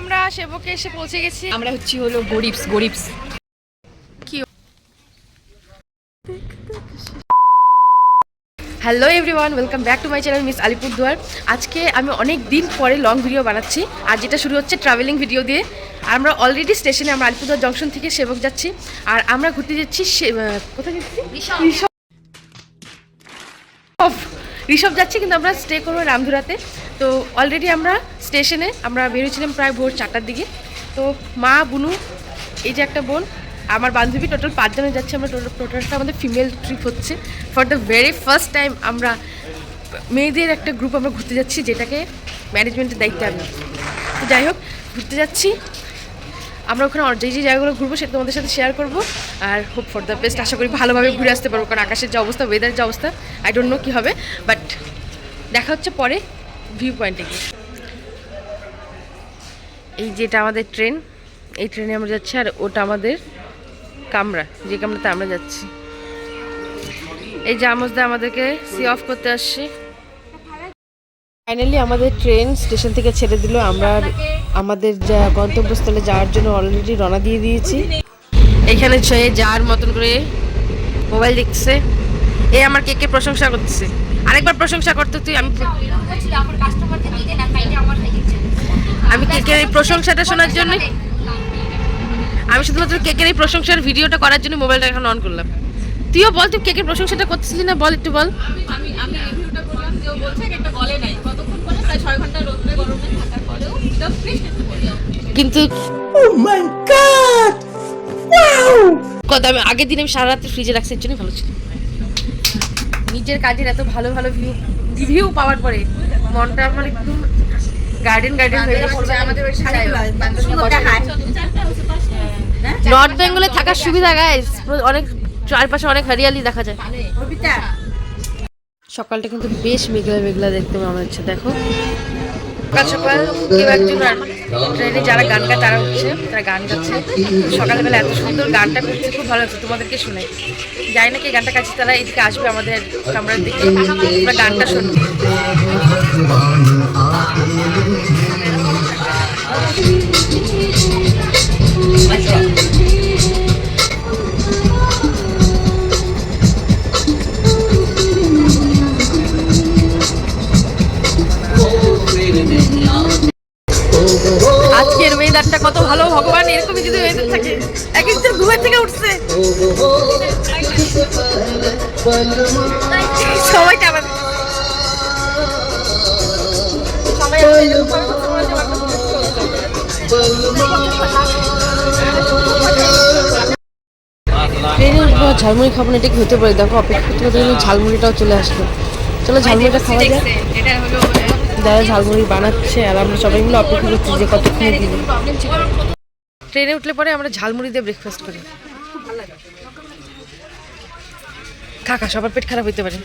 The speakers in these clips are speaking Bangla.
আমরা সেবকে এসে পৌঁছে গেছি। আমরা হলো গরিবস। কি hello everyone, welcome back to my channel miss Alipurduar. আজকে আমি অনেক দিন পরে লং ভিডিও বানাচ্ছি, আর যেটা শুরু হচ্ছে ট্রাভেলিং ভিডিও দিয়ে। আমরা অলরেডি স্টেশনে, আমরা আলিপুরদুয়ার জংশন থেকে সেবক যাচ্ছি, আর আমরা ঘুরতে যাচ্ছি কোথায় যাচ্ছি? ঋষভ যাচ্ছি, কিন্তু আমরা স্টে করবো রামধুরাতে। তো অলরেডি আমরা স্টেশনে আমরা বেরিয়েছিলাম প্রায় ভোর 4টার দিকে। তো মা, বুনু, এই যে একটা বোন, আমার বান্ধবী, টোটাল 5 জনে যাচ্ছে আমরা। টোটালটা আমাদের ফিমেল ট্রিপ হচ্ছে। For the very first time আমরা মেয়েদের একটা গ্রুপ আমরা ঘুরতে যাচ্ছি, যেটাকে ম্যানেজমেন্টের দায়িত্বে আমি। তো যাই হোক, ঘুরতে যাচ্ছি আমরা। ওখানে যে যে জায়গাগুলো ঘুরবো সেটা তোমাদের সাথে শেয়ার করবো, আর হোপ ফর দ্য বেস্ট। আশা করি ভালোভাবে ঘুরে আসতে পারবো, কারণ আকাশের যে অবস্থা, ওয়েদারের যে অবস্থা, আই ডোন্ট নো কী হবে। বাট দেখা হচ্ছে পরে ভিউ পয়েন্টে গিয়ে। এই যেটা আমাদের ট্রেন, এই ট্রেনে আমরা যাচ্ছি, আর ওটা আমাদের কামরা, যে কামরাতে আমরা যাচ্ছি। এই যে আমজদা আমাদেরকে সি অফ করতে আসছে। ফাইনালি আমাদের ট্রেন স্টেশন থেকে ছেড়ে দিল। আমরা আমাদের যা গন্তব্যস্থলে যাওয়ার জন্য অলরেডি রওনা দিয়ে দিয়েছি। এইখানে ছয়ে যাওয়ার মতন করে মোবাইল দেখছে। এ আমার কেকের প্রশংসা করতেছে। আরেকবার প্রশংসা করতে তুই। আমি কেকের এই প্রশংসাটা শোনার জন্য, আমি শুধুমাত্র কেকের এই প্রশংসার ভিডিওটা করার জন্য মোবাইলটা এখন অন করলাম। তুইও বল, তুই কেকের প্রশংসাটা করতেছিলি না? বল, একটু বল। আমি রিভিউটা করলাম, যে ও বলছে কেকটা গলে নাই। কতক্ষণ পরে? প্রায় 6 ঘন্টা রোদে গরমে থাকার পরেও এটা ফ্রেশ কিন্তু ও মাই গড, ওয়াও! কথা আমি আগের দিন আমি সারা রাত ফ্রিজে রাখছি, এর জন্যই ভালো ছিল। নিজের কাজের এত ভালো ভালো ভিউ পাওয়ার পরে মনটা আমার একটু গার্ডেন হয়ে যাচ্ছে। আমাদের নর্থ বেঙ্গলে থাকার সুবিধা গাইস, অনেক চারপাশে অনেক হরিয়ালি দেখা যায়। সকালটা কিন্তু বেশ মেঘলা দেখতে মনে হচ্ছে। দেখো সকাল সকাল কেউ একজন ট্রেনে যারা গান গায় তারা উঠছে, তারা গান গাচ্ছে। সকালবেলা এত সুন্দর গানটা করছে, খুব ভালো লাগছে। তোমাদেরকে শোনাই, যাই না কি গানটা কাছে, তারা এদিকে আসবে আমাদের কামরার দিকে, আমরা গানটা শুনবো। আজকের ওয়েদারটা কত ভালো, ভগবান এরকমই যদি ওয়েদার থাকে। এক একজন ঘুমের থেকে উঠছে, সবাই টাকা ট্রেনে উঠবো, ঝালমুড়ি খাবো না, এটা কি হতে পারে? দেখো অপেক্ষা করতে ঝালমুড়িটাও চলে আসলো। চলো ঝালমুড়িটা খাওয়া যায়। দাদা ঝালমুড়ি বানাচ্ছে, আর আমরা সবাই মিলে অপেক্ষা করছি যে কতক্ষণে দিবে। ট্রেনে উঠলে পরে আমরা ঝালমুড়ি দিয়ে ব্রেকফাস্ট করি। খা সবার পেট খারাপ হইতে পারে।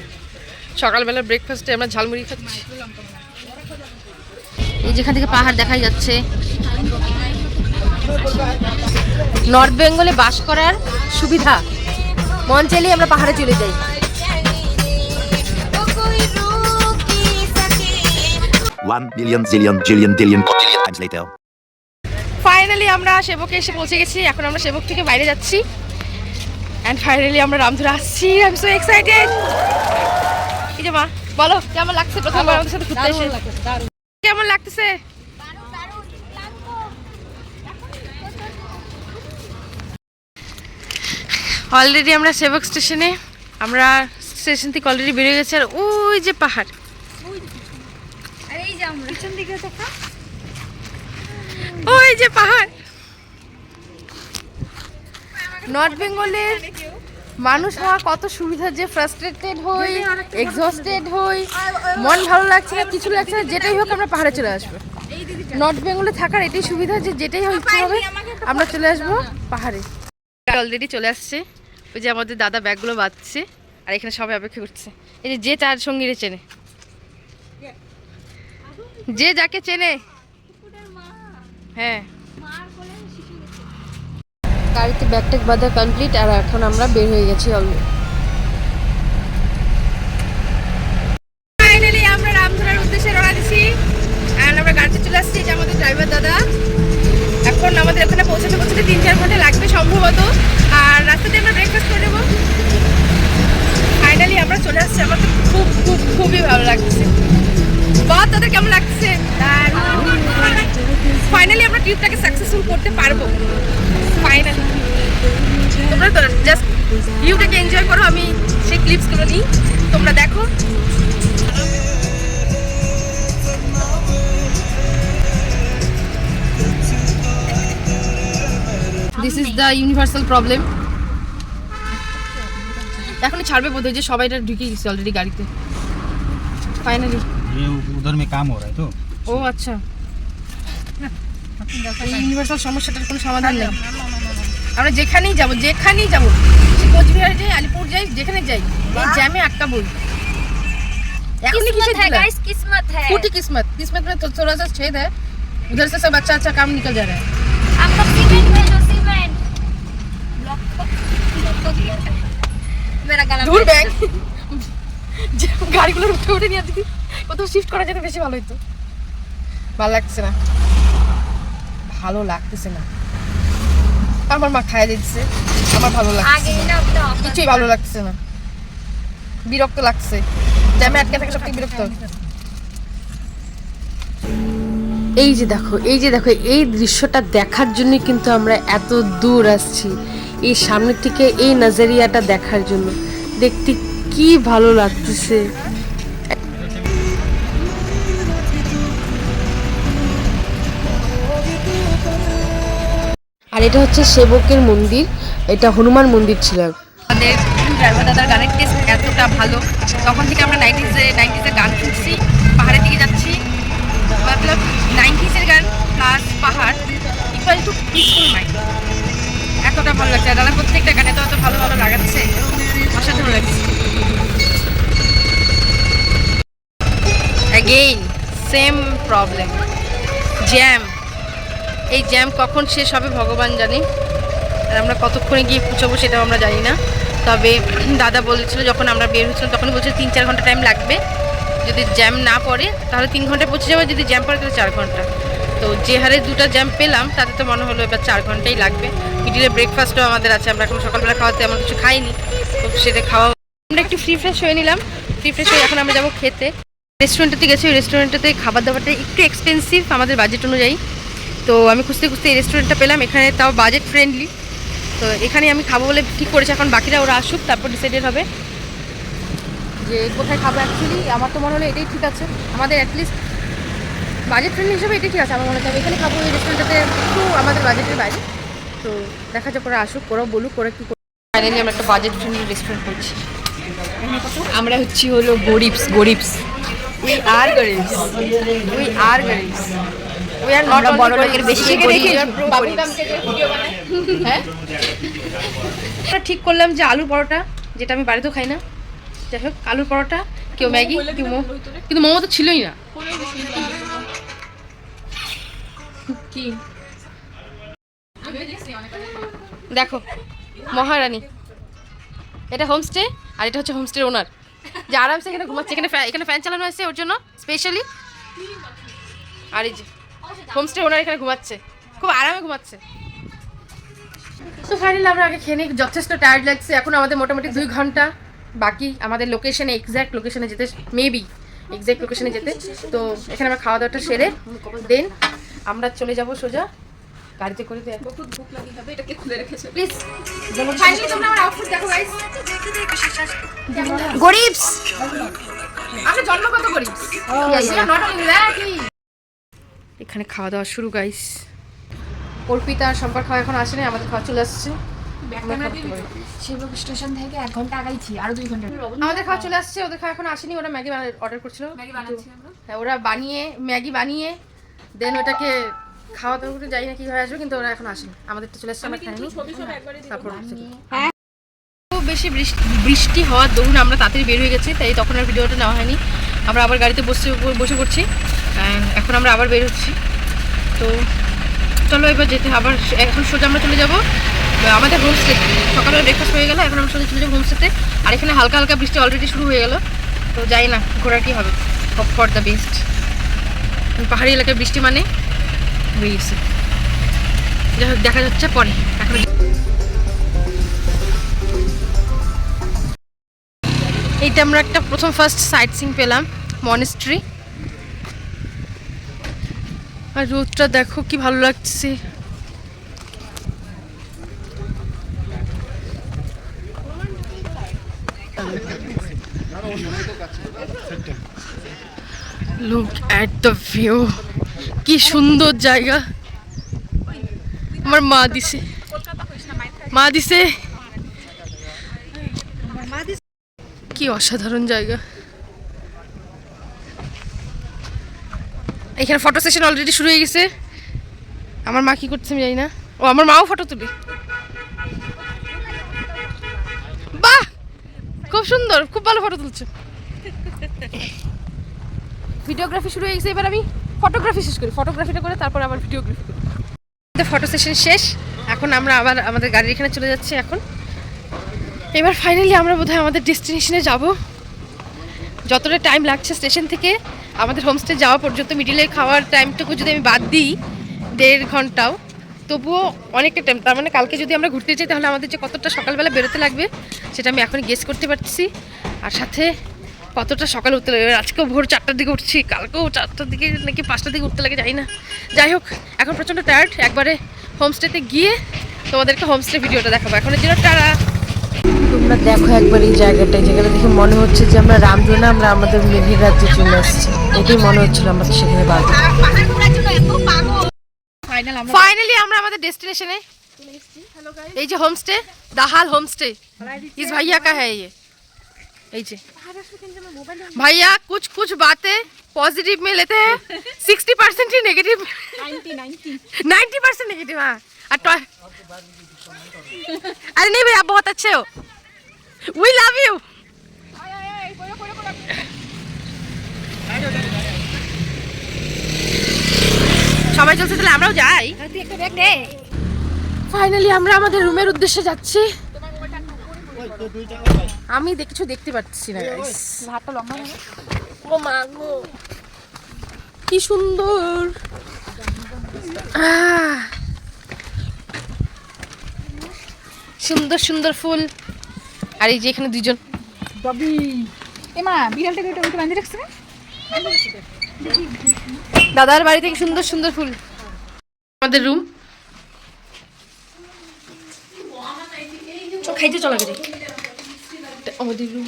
সকালবেলা ব্রেকফাস্টে আমরা ঝালমুড়ি খাচ্ছি। এই যেখান থেকে পাহাড় দেখাই যাচ্ছে। নর্থ বেঙ্গলে বাস করার সুবিধা, মন চাইলেই আমরা পাহাড়ে চলে যাই। ফাইনালি আমরা সেবকে এসে পৌঁছে গেছি। এখন আমরা সেবক থেকে বাইরে যাচ্ছি, এন্ড ফাইনালি আমরা রামধুরা আসছি। I am so excited. এই যে মা, বলো কেমন লাগছে প্রথমবার আমাদের সাথে ঘুরতে এসে? কেমন লাগতেছে? অলরেডি আমরা সেবক স্টেশনে, আমরা স্টেশন থেকে অলরেডি বেরিয়ে গেছি। আর ওই যে পাহাড়, ওই যে পাহাড়। নর্থ বেঙ্গলের মানুষ হওয়া কত সুবিধা, যে ফ্রাস্ট্রেটেড হই, এক্সস্টেড হই, মন ভালো লাগছে না, কিছু লাগছে না, যেটাই হোক আমরা পাহাড়ে চলে আসবো। নর্থ বেঙ্গলে থাকার এটাই সুবিধা যে যেটাই ইচ্ছে হবে আমরা চলে আসবো পাহাড়ে। অলরেডি চলে আসছে। ওই যে আমাদের দাদা ব্যাগগুলো বাঁধছে, আর এখানে সবাই অপেক্ষা করছে। এই যে চার সঙ্গীরে চেনে, যে যাকে চেনে। হ্যাঁ, গাড়িতে ব্যাগ ট্যাগ বাঁধা কমপ্লিট, আর এখন আমরা বের হয়ে গেছি অলরেডি। ফাইনালি আমরা রামধুরার উদ্দেশ্যে রওনা দিছি, আর আমরা গাড়িতে চলে আসছি। যে আমাদের ড্রাইভার দাদা, এখন আমাদের ওখানে পৌঁছাতে 3-4 ঘন্টা লাগবে সম্ভবত। আর রাস্তাতে আমরা ব্রেকফাস্ট করে নেবো। ফাইনালি আমরা চলে আসছি। আমার তো খুবই ভালো লাগছে। বা তাদের কেমন লাগছে? ফাইনালি আমরা ট্রিপটাকে সাকসেসফুল করতে পারবো। ফাইনালি তোমরা তো জাস্ট ভিউটাকে এনজয় করো, আমি সেই ক্লিপসগুলো নিই, তোমরা দেখো। This is the universal problem. এখনই ছাড়বে বোধহয়, যে সবাইটা ঢুকে গেছে অলরেডি গাড়িতে। ফাইনালি ये उधर में काम हो रहा है तो ও আচ্ছা, এই ইউনিভার্সাল সমস্যাটার কোনো সমাধান নেই। আমরা যেখানেই যাবো সে কোচবিহার যাই, আলিপুর যাই, যেখানে যাই, এই জ্যামে আটকাবই। एखनी किस्मत है गाइस, किस्मत है, फूटी किस्मत में तो थोड़ा सा छेद है, उधर से सब अच्छा काम निकल जा रहा है। आप लोग सीमेंट भेजो, सीमेंट मेरा गला दूर बैग গাড়িগুলোর উঠে নিয়ে দিদি, কোথাও শিফট করা যেতে বেশি ভালো হতো। ভালো লাগছে না, আমার মা খাইয়ে দিচ্ছে, আমার ভালো লাগছে आगे ना अपना কিছুই ভালো লাগছে না, বিরক্ত লাগছে। জ্যামে আটকে থাকে সব থেকে বিরক্ত। এই যে দেখো এই দৃশ্যটা দেখার জন্য কিন্তু আমরা এত দূর আসছি, এই সামনের থেকে এই নাজারিয়াটা দেখার জন্য। দেখতে কি ভালো লাগতেছে। আর এটা হচ্ছে সেবকের মন্দির, এটা হনুমান মন্দির ছিল। আমাদের ড্রাইভার দাদার গানের টেস্ট এতটা ভালো, তখন থেকে আমরা 90s-এর গান শুনছি, পাহাড়ের দিকে যাচ্ছি, মতলব 90s-এর গান প্লাস পাহাড় ইকুয়াল টু পিসফুল মাইন্ড। এতটা ভালো লাগছে, দাদা প্রত্যেকটা গানে তো এত ভালো লাগাচ্ছে, অসাধারণ লাগছে। Again same problem, jam. এই জ্যাম কখন শেষ হবে ভগবান জানে, আর আমরা কতক্ষণে গিয়ে পৌঁছাবো সেটাও আমরা জানি না। তবে দাদা বলেছিল যখন আমরা বের হচ্ছিলাম তখন বলছিল 3-4 ঘন্টা টাইম লাগবে, যদি জ্যাম না পড়ে তাহলে 3 ঘন্টায় পৌঁছে যাবে, যদি জ্যাম পড়ে তাহলে 4 ঘন্টা। তো যে হারে 2টা জ্যাম পেলাম তাতে তো মনে হলো এবার 4 ঘন্টাই লাগবে। মিডিলে ব্রেকফাস্টও আমাদের আছে, আমরা এখন সকালবেলা খাওয়াতে এমন কিছু খাইনি, তো সেটা খাওয়া। আমরা একটু ফ্রেশ হয়ে নিলাম, ফ্রেশ হয়ে এখন আমরা যাবো খেতে। রেস্টুরেন্টে গেছি, ওই রেস্টুরেন্টে খাবার দাবারটা একটু এক্সপেন্সিভ আমাদের বাজেট অনুযায়ী। তো আমি খুঁজতে এই রেস্টুরেন্টটা পেলাম, এখানে তাও বাজেট ফ্রেন্ডলি। তো এখানে আমি খাবো বলে ঠিক করেছি, এখন বাকিরা ওরা আসুক তারপর ডিসাইডেড হবে যে কোথায় খাবো। অ্যাকচুয়ালি আমার তো মনে হলো এটাই ঠিক আছে, আমাদের অ্যাটলিস্ট বাজেট ফ্রেন্ডলি হিসেবে এটাই ঠিক আছে আমার মনে হয়। এখানে খাবো এই রেস্টুরেন্টটাতে, একটু আমাদের বাজেটের বাইরে। তো দেখা যাক ওরা আসুক, ওরাও বলুক ওরা কী করে। ফাইনালি আমরা একটা বাজেট ফ্রেন্ডলি রেস্টুরেন্ট করছি। আমরা হলো গরিবস। উই আর গরিবস। We are not বড় লোকের বেশি গরিব। হ্যাঁ, আমরা ঠিক করলাম যে আলু পরোটা, যেটা আমি বাড়িতেও খাই না, যাই হোক আলুর পরোটা, কেউ ম্যাগি, কেউ মোমো, কিন্তু মোমো তো ছিলই না। কি দেখো মহারানী, এটা হোমস্টে, আর এটা হচ্ছে হোমস্টের ওনার, যে আরামসে এখানে ঘুমাচ্ছে। এখানে ফ্যান চালানো আছে ওর জন্য স্পেশালি। আর এই যে হোমস্টে ওনার এখানে ঘুমাচ্ছে, খুব আরামে ঘুমাচ্ছে। তো ফাইনালি আমরা আগে খেয়ে নিই, যথেষ্ট টায়ার্ড লাগছে। এখন আমাদের মোটামুটি 2 ঘন্টা বাকি আমাদের লোকেশনে, এক্স্যাক্ট লোকেশনে যেতে, মেবি এক্স্যাক্ট লোকেশনে যেতে। তো এখানে আমরা খাওয়া দাওয়াটা সেরে দেন আমরা চলে যাব সোজা গাড়িতে করে। খুব ভুক লাগি হবে, এটাকে খুলে রেখেছে প্লিজ। ফাইনালি তোমরা আমার আউটফিট দেখো গাইস, গরিবস। আমরা জন্মগত গরিবস, নট অনলি দ্যাট। এখানে খাওয়া দাওয়া শুরু গাইস। অর্পিতা আর সম্পর্ক খাওয়া এখন আসেনি, আমাদের খাওয়া চলে আসছে। শিবলক স্টেশন থেকে 1 ঘন্টা আগাইছি, আরো 2 ঘন্টা। আমাদের খাওয়া চলে আসছে, ওদের খাওয়া এখন আসেনি। ওরা ম্যাগি অর্ডার করছিল, হ্যাঁ ওরা ম্যাগি বানিয়ে দেন ওটাকে খাওয়া দাওয়া করতে যাই না কি হয়ে আসবে, কিন্তু ওরা এখন আসেনি। আমাদের তো চলে আসছে, আমরা খাইনি। তারপর খুব বেশি বৃষ্টি হওয়ার দরুন আমরা তাড়াতাড়ি বের হয়ে গেছি, তাই তখন আর ভিডিওটা নেওয়া হয়নি। আমরা আবার গাড়িতে বসে পড়ছি, এখন আমরা আবার বের হচ্ছি। তো চলো এবার যেতে, আবার এখন সোজা আমরা চলে যাব আমাদের হোমস্টে। সকালে ব্রেকফাস্ট হয়ে গেল, এখন আমরা সোজা চলে যাবো হোমস্টেতে। আর এখানে হালকা হালকা বৃষ্টি অলরেডি শুরু হয়ে গেল, তো যাই না ঘোরা কি হবে, হোপ ফর দ্য বেস্ট। পাহাড়ি এলাকায় বৃষ্টি মানে হয়ে গেছে। যাই হোক দেখা যাচ্ছে পরে। এখন এইটা আমরা একটা প্রথম ফার্স্ট সাইট সিং পেলাম, মনেস্ট্রি। আর রোদটা দেখো কি ভালো লাগছে। লুক অ্যাট দ্য ভিউ, কি সুন্দর জায়গা। আমার মা দিছে, মা দিছে, কি অসাধারণ জায়গা। এখানে ফটো সেশন অলরেডি শুরু হয়ে গেছে। আমার মা কি করছে আমি জানি না। ও আমার মাও ফটো তুলে, বাহ খুব সুন্দর, খুব ভালো ফটো তুলছে। ভিডিওগ্রাফি শুরু হয়ে গেছে, এবার আমি ফটোগ্রাফি শেষ করি। ফটোগ্রাফিটা করে তারপর আবার ভিডিওগ্রাফি করি। ফটো সেশন শেষ, এখন আমরা আবার আমাদের গাড়ির এখানে চলে যাচ্ছি। এখন এবার ফাইনালি আমরা বোধহয় আমাদের ডেস্টিনেশনে যাব। যতটা টাইম লাগছে স্টেশন থেকে আমাদের হোমস্টে যাওয়া পর্যন্ত, মিডিলে খাওয়ার টাইমটুকু যদি আমি বাদ দিই 1.5 ঘন্টাও, তবুও অনেকটা টাইম। তার মানে কালকে যদি আমরা ঘুরতে যাই তাহলে আমাদের যে কতটা সকালবেলা বেরোতে লাগবে সেটা আমি এখনই গেস করতে পারছি। আর সাথে কতটা সকালে উঠতে লাগে। আজকেও ভোর 4টার দিকে উঠছি, কালকেও 4টার দিকে নাকি 5টার দিকে উঠতে লাগে জানি না। যাই হোক এখন প্রচণ্ড টায়ার্ড। একবারে হোমস্টেতে গিয়ে তোমাদেরকে হোমস্টে ভিডিওটা দেখাবো। এখনের জন্য টাটা। তোমরা দেখো একবার এই জায়গাটা, এই জায়গাটা দেখে মনে হচ্ছে যে আমরা রামধুনা, আমরা আমাদের মেঘের রাজ্যে চলে আসছি। এটাই মনে হচ্ছিল আমাদের সেখানে বাদ। ফাইনালি আমরা আমাদের ডেস্টিনেশনে এই যে হোমস্টে, দাহাল হোমস্টে इस भैया का है ये। এই যে भैया कुछ कुछ बातें पॉजिटिव में लेते हैं, 60% ही नेगेटिव, 90% नेगेटिव। हाँ अरे नहीं भैया आप बहुत अच्छे हो, वी लव यू। সবাই চলছে, তাহলে আমরাও যাই। ফাইনালি আমরা আমাদের রুমের উদ্দেশ্যে যাচ্ছি। আমি কিছু দেখতে পাচ্ছি না গাইস। হাতটা লম্বা হবে। ও মা গো কি সুন্দর। সুন্দর সুন্দর ফুল। আর এই যে এখানে দুজন ডবি, এমা বিড়ালটাকে ওটা উঠে বাঁধে রাখছে না? দাদার বাড়ি থেকে সুন্দর সুন্দর ফুল। আমাদের রুম খাইতে চলা গেছে আমাদের রুম।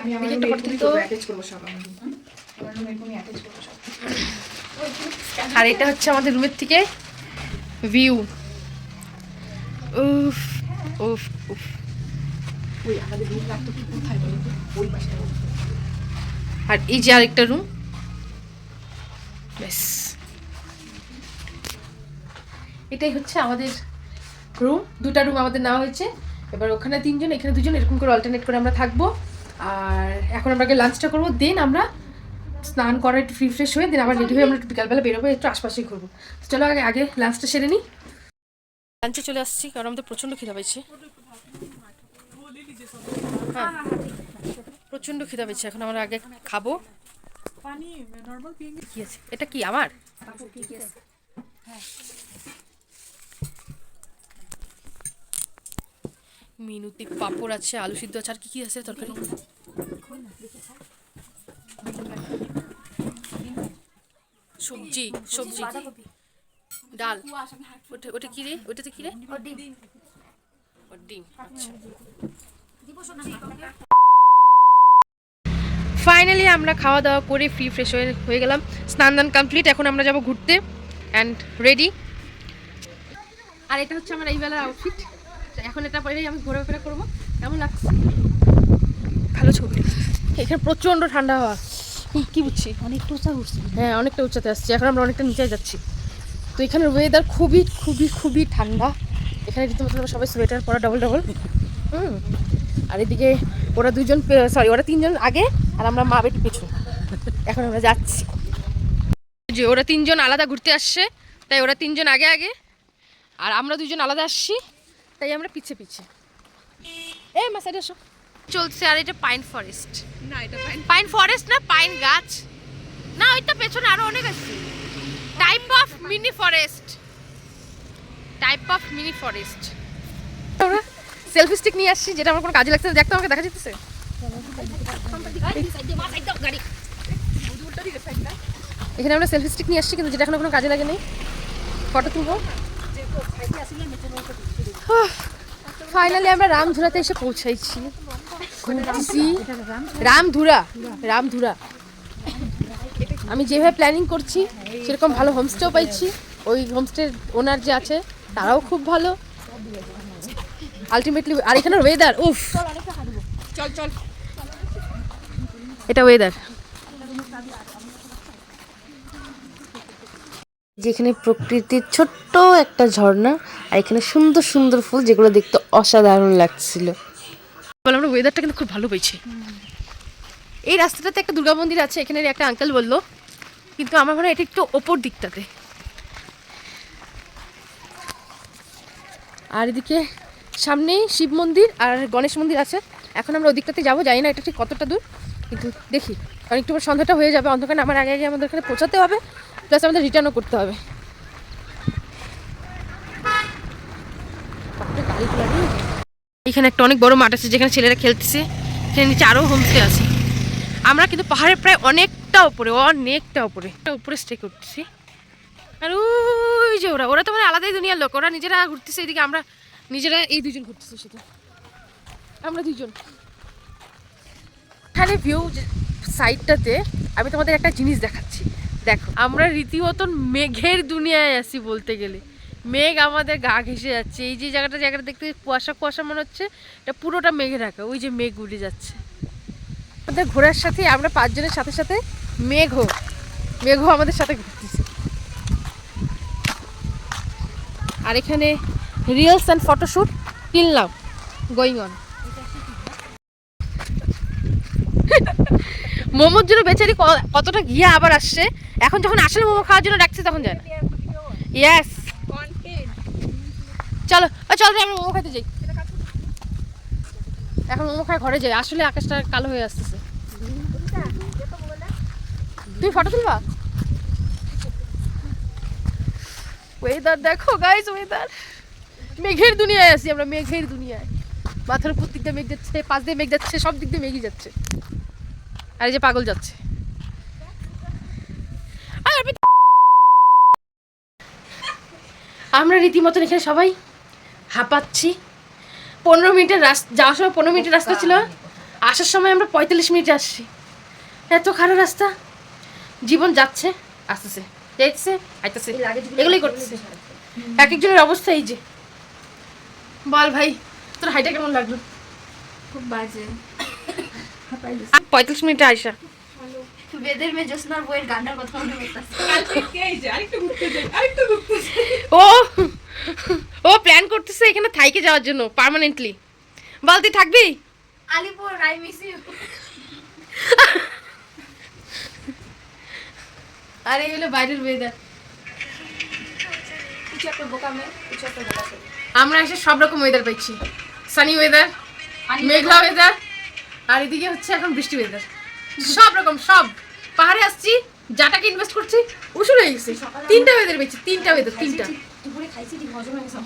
আমি আমার রুমে একটু অ্যাটাচ করব সব। আমার রুমে একটু অ্যাটাচ করব সব। আর এটা হচ্ছে আমাদের রুমের থেকে ভিউ। উফ উফ উফ। ওই আমাদের রুম লাগতো কি কোথায় বলো তো? ওই পাশে। আর এই যে আরেকটা রুম। ব্যাস এটাই হচ্ছে আমাদের রুম। দুটা রুম আমাদের নেওয়া হয়েছে। এবার ওখানে 3 জন, এখানে 2 জন, এরকম করে অল্টারনেট করে আমরা থাকবো। আর এখন আমরা আগে লাঞ্চটা করবো, দেন আমরা স্নান করা একটু রিফ্রেশ হয়ে দেন আবার রেডি হয়ে আমরা একটু বিকালবেলা বেরোবো, একটু আশপাশেই ঘুরবো। তো চলো আগে লাঞ্চটা সেরে নিই। লাঞ্চে চলে আসছি কারণ আমাদের প্রচণ্ড খিদা পেয়েছে। হ্যাঁ প্রচণ্ড খিদা পেয়েছে, এখন আমরা আগে খাবো। কি আছে এটা? কি আমার মিনুতি পাপড় আছে, আলু সিদ্ধ আছে, আর কি কি আছে তরকারি? সবজি সবজি ডাল। ওটা কি রে? ওটাতে কি রে? ডিম। আচ্ছা ফাইনালি আমরা খাওয়া দাওয়া করে ফ্রেশ হয়ে গেলাম, স্নান দান কমপ্লিট। এখন আমরা যাব ঘুরতে অ্যান্ড রেডি। আর এটা হচ্ছে আমার এই বেলার আউটফিট। এখন এটা পরেই আমি ঘোরাফেরা করবো। কেমন লাগছে? ভালো ছবি। এখানে প্রচণ্ড ঠান্ডা হাওয়া। কি বুঝছি অনেকটা উঁচা উঠছে। হ্যাঁ অনেকটা উচ্চতে আসছি, এখন আমরা অনেকটা নিচে যাচ্ছি। তো এখানের ওয়েদার খুবই খুবই খুবই ঠান্ডা। এখানে রীতিমতো আমরা সবাই সোয়েটার পরা ডবল। আর এদিকে ওরা 3 জন আগে আর আমরা মা বেটি পিছু। এখন আমরা যাচ্ছি, যে ওরা 3 জন আলাদা ঘুরতে আসছে তাই ওরা 3 জন আগে আর আমরা 2 জন আলাদা আসছি তাই আমরা পিছে। এই মাসাইড এসো চলছে। আর এটা পাইন ফরেস্ট না, এটা পাইন ফরেস্ট না, পাইন গাছ না, ওইটা পেছনে আরো অনেক আছে। Type of mini forest. Type of mini forest. আমরা সেলফি স্টিক নিয়ে আসছি, যেটা আমার কোনো কাজে লাগছে না। দেখতে আমাকে দেখা যেতেছে। এখানে আমরা সেলফি স্টিক নিয়ে আসছি, কিন্তু যেটা এখনো কোনো কাজে লাগে নেই। ফটো তুলবো। ফাইনালি আমরা রামধুরাতে এসে পৌঁছাইছি। রামধুরা। আমি যেভাবে প্ল্যানিং করছি সেরকম ভালো হোমস্টেও পাইছি। ওই হোমস্টের ওনার যে আছে তারাও খুব ভালো আলটিমেটলি। আর এখানের ওয়েদার, উফ, চল এটা ওয়েদার। যেখানে প্রকৃতির ছোট্ট একটা ঝর্ণা, আর এখানে সুন্দর সুন্দর ফুল, যেগুলো দেখতে অসাধারণ লাগছিল। আমরা ওয়েদারটা কিন্তু খুব ভালো পেয়েছি। এই রাস্তাটাতে একটা দুর্গা মন্দির আছে, এখানে একটা আঙ্কেল বললো, কিন্তু আমার মনে হয় এটা একটু ওপর দিকটাতে। আর এদিকে সামনেই শিব মন্দির আর গণেশ মন্দির আছে। এখন আমরা ওদিকটাতে যাবো, জানি না এটা ঠিক কতটা দূর, কিন্তু দেখি। কারণ একটু সন্ধ্যাটা হয়ে যাবে, অন্ধকার আমার আগে আগে আমাদের এখানে পৌঁছাতে হবে, প্লাস আমাদের রিটার্নও করতে হবে। এখানে একটা অনেক বড় মাঠ আছে, যেখানে ছেলেরা খেলতেছে। এখানে নিচে আরও হোমস্টে আছে। আমরা কিন্তু পাহাড়ের প্রায় অনেকটা উপরে স্টে করতেছি। আর ওই যে ওরা তো মানে আলাদাই দুনিয়ার লোক, ওরা নিজেরা ঘুরতেছে, এদিকে আমরা নিজেরা এই দুজন ঘুরতেছি। সেটা আমরা দুজন। এখানে ভিউ সাইডটাতে আমি তোমাদের একটা জিনিস দেখাচ্ছি। দেখো, আমরা রীতিমতন মেঘের দুনিয়ায় আছি বলতে গেলে। মেঘ আমাদের গা ঘেঁষে যাচ্ছে। এই যে জায়গাটা দেখতে কুয়াশা মনে হচ্ছে, এটা পুরোটা মেঘে ঢাকা। ওই যে মেঘ উড়ে যাচ্ছে আমাদের ঘোরার সাথে। আমরা 5 জনের সাথে সাথে মেঘও আমাদের সাথে ঘুরতেছে। আর এখানে reels and photoshoot till now going on. মোমোর জন্য বেচারি কতটা গিয়ে আবার আসছে। এখন যখন আসলে মোমো খাওয়ার জন্য ডাকছে তখন যায় না। ইয়েস, চলো আমরা মোমো খাইতে যাই। এখন মোমো খাই ঘরে যাই। আসলে আকাশটা কালো হয়ে আসতেছে। তুমি ফটো তুলবা? ওয়েদার দেখো গাইস, ওয়েদার। মেঘের দুনিয়ায় আছি আমরা, মেঘের দুনিয়ায়। মাথার উপর দিক দিয়ে মেঘ যাচ্ছে, পাশ দিয়ে মেঘ যাচ্ছে, সব দিক দিয়ে মেঘই যাচ্ছে। আর এই যে পাগল যাচ্ছে। আমরা রীতিমতন এখানে সবাই হাঁপাচ্ছি। 15 মিনিটের রাস্তা, যাওয়ার সময় 15 মিনিটের রাস্তা ছিল, আসার সময় আমরা 45 মিনিটে আসছি। এত খারাপ রাস্তা। জীবন যাচ্ছে, আসতেছে, যাইতেছে, আইতেছে, এগুলোই করতেছে। এক একজনের অবস্থা এই যে। বল ভাই, তোর হাইটা কেমন লাগলো? খুব বাজে। 45 মিনিটে আইসা বেদের মে জোসনার বইয়ের গানটার কথা মনে পড়তেছে। ও প্ল্যান করতেছে এখানে থাইকে যাওয়ার জন্য পার্মানেন্টলি। বল তুই থাকবি? Alipur, I miss you. আর এই হলো বাইরের ওয়েদার। কিছু একটা বোকামে, কিছু একটা বোকামে। আমরা এসে সব রকম ওয়েদার পাইছি। সানি ওয়েদার, মেঘলা ওয়েদার, আর এদিকে হচ্ছে এখন বৃষ্টি ওয়েদার। সব রকম, সব। পাহাড়ে আসছি, যাটাকে ইনভেস্ট করছি, উসুর হয়ে গেছে। 3টা ওয়েদার পেয়েছি, 3টা ওয়েদার, 3টা। দুপুরে খাইছি, ঠিক হজম হয়ে গেছে।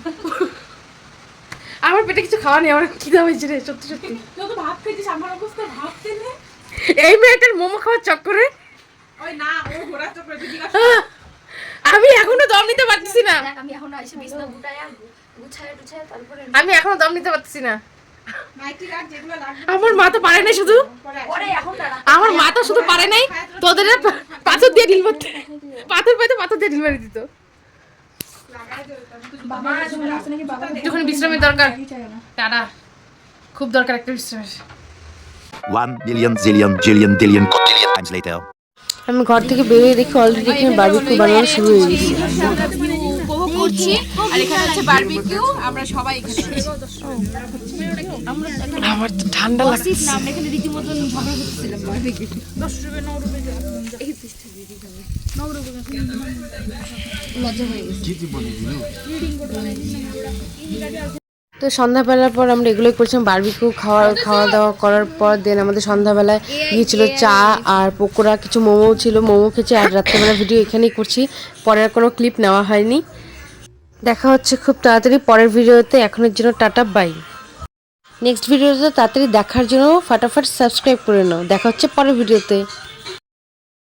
আমার পেটে কিছু খাওয়া নেই, আমার খিদা হয়েছে রে, সত্যি সত্যি। তুই তো ভাত খেয়েছিস, আমার অবস্থা ভাবতে নে। এই মেয়েটার মোমো খাওয়ার চক্করে ওই না, ও ঘোড়া চক্রে দিদিকা। আমি এখনো দম নিতে পারতেছি না। আমি এখন এসে বিছনা গুছায় তারপরে আমি এখনো দম নিতে পারতেছি না। নাইটি রাখ, যেগুলো লাগবে। আমার মা তো পারে নাই শুধু, পরে এখন দাঁড়া। আমার মা তো শুধু পারে নাই, তোদের পাথর দিয়ে ঢিল মারতে, পাথর দিয়ে ঢিল মারি দিত। বাবা যখন আসছে নাকি বাবা যখন বিশ্রামের দরকার, টাটা, খুব দরকার একটা বিশ্রামের। 1 billion zillion jillion dillion quadrillion times later. আমি ঘর থেকে বেরিয়ে দেখি অলরেডি এখানে বারবিকিউ বানানো শুরু হয়ে গেছে। উপভোগ করছি। আর এখানে হচ্ছে বারবিকিউ, আমরা সবাই এখানে আছি। আমার তো ঠান্ডা লাগছে। আমরা এখানে রীতিমতন ঝগড়া করতেছিলাম বারবিকিউ। তো সন্ধ্যাবেলার পর আমরা এগুলোই করছিলাম, বারবিকিউ খাওয়া দাওয়া করার পর দেন আমাদের সন্ধ্যাবেলায় গিয়েছিল চা আর পকোড়া, কিছু মোমো ছিল, মোমো খেয়েছি। আর রাত্রেবেলা ভিডিও এখানেই করছি, পরের কোনো ক্লিপ নেওয়া হয়নি। দেখা হচ্ছে খুব তাড়াতাড়ি পরের ভিডিওতে। এখনের জন্য টাটা বাই। নেক্সট ভিডিওতে তাড়াতাড়ি দেখার জন্য ফাটাফাট সাবস্ক্রাইব করে নাও। দেখা হচ্ছে পরের ভিডিওতে।